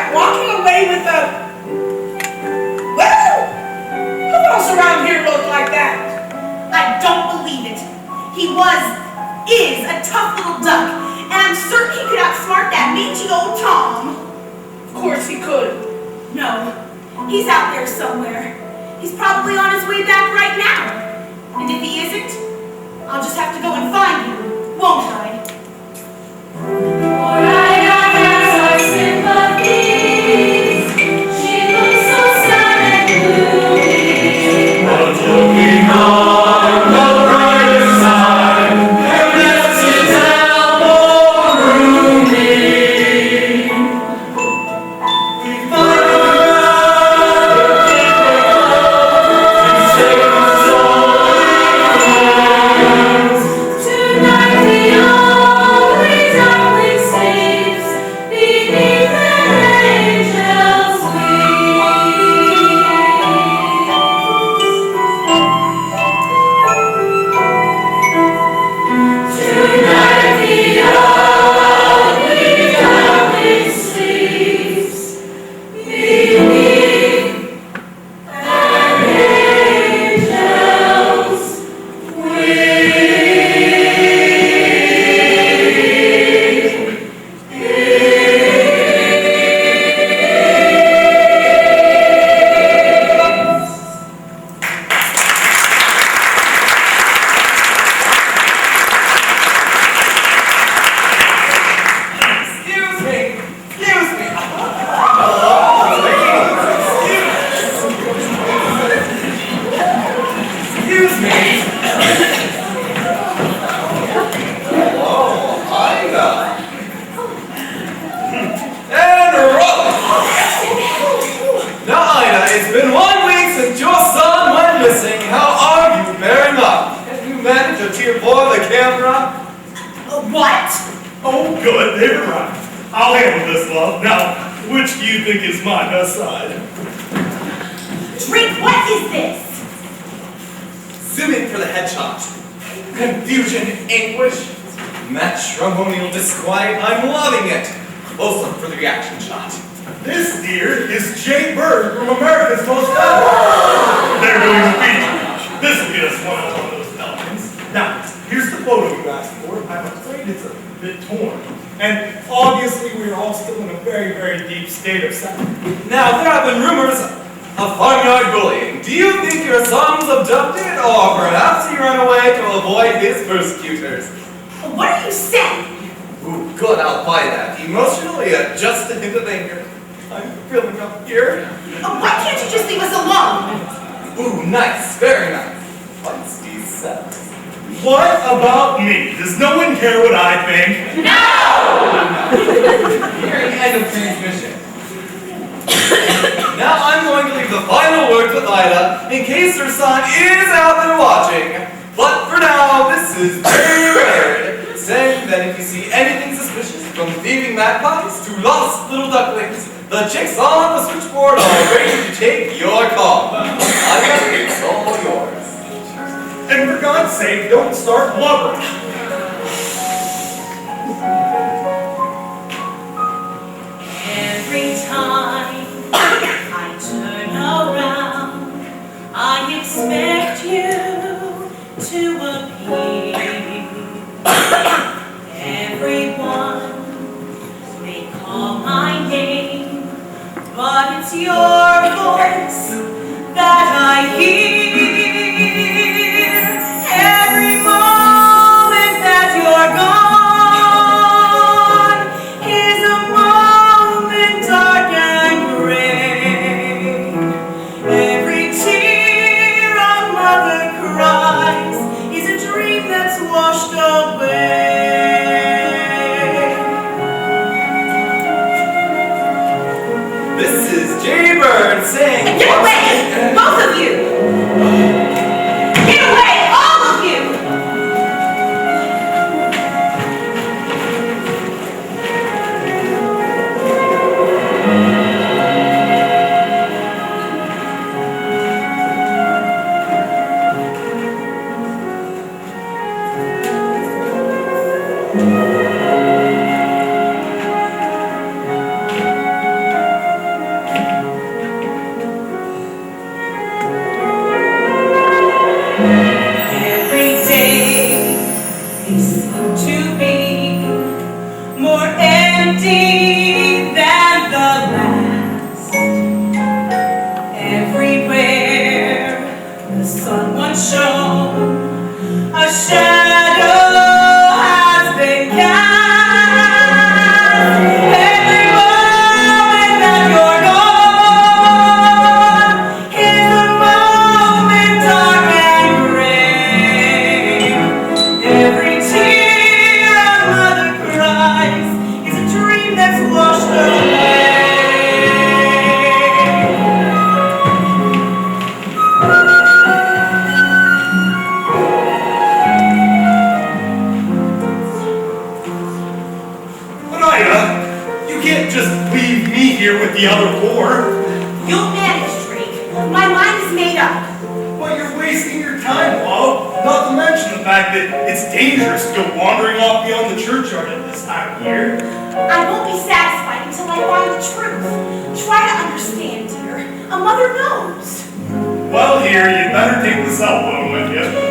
kept walking away with a... Well, who else around here looked like that? I don't believe it. He is a tough little duck, and I'm certain he could outsmart that mangy old Tom. Of course he could. No, he's out there somewhere. He's probably on his way back right now. And if he isn't, I'll just have to go and find him, won't I? For I has our sympathies. She looks so sad and gloomy. But looking on the brighter side, her lips is elbow roomy. We find tonight the only darling sleeps beneath an angel's wings. Tonight the only darling sleeps beneath an angel's wings. Excuse me. Excuse me. Excuse me. Oh, Ida. And roll. Now, Ida, it's been 1 week since your son went missing. How are you bearing up? Have you managed to cheer for the camera? What? Oh, good, they've arrived. I'll handle this, love. Now, which do you think is my best side? Drink, what is this? Zoom in for the headshot. Confusion, anguish, matrimonial disquiet. I'm loving it. Close up for the reaction shot. This, dear, is Jay Bird from America's Most Valuable. They're going to be. This will get us one of those pelicans. Now, here's the photo you asked for. I'm afraid it's a bit torn. And obviously, we're all still in a very, very deep state of sadness. Now, there have been rumors of farmyard bullying. Do you think your son was abducted, or perhaps he ran away to avoid his persecutors? What are you saying? Ooh, good, I'll buy that. Emotionally, just a hint of anger. I'm feeling up here. Why can't you just leave us alone? Ooh, nice, very nice. Feisty sex. What about me? Does no one care what I think? Hearing end of transmission. Now I'm going to leave the final word with Ida in case her son is out there watching. But for now, this is very rare, saying that if you see anything suspicious from thieving magpies to lost little ducklings, the chicks on the switchboard are ready to take your call. Ida, it's all yours. And for God's sake, don't start blubbering. Every time I turn around, I expect you to appear. Everyone may call my name, but it's your voice that I hear. Every moment that you're gone is a moment dark and gray. Every tear a mother cries is a dream that's washed away. This is Jay Bird saying, Get away, both of you! Get away, all of you! haven't shown. A shadow has been cast. Every moment that you're gone is a moment dark and gray. Every tear a mother cries is a dream that's washed away. You can't just leave me here with the other four. You'll manage, Drake. My mind is made up. But you're wasting your time, love. Not to mention the fact that it's dangerous to go wandering off beyond the churchyard at this time of year. I won't be satisfied until I find the truth. Try to understand, dear. A mother knows. Well, here, you'd better take the cell phone with you.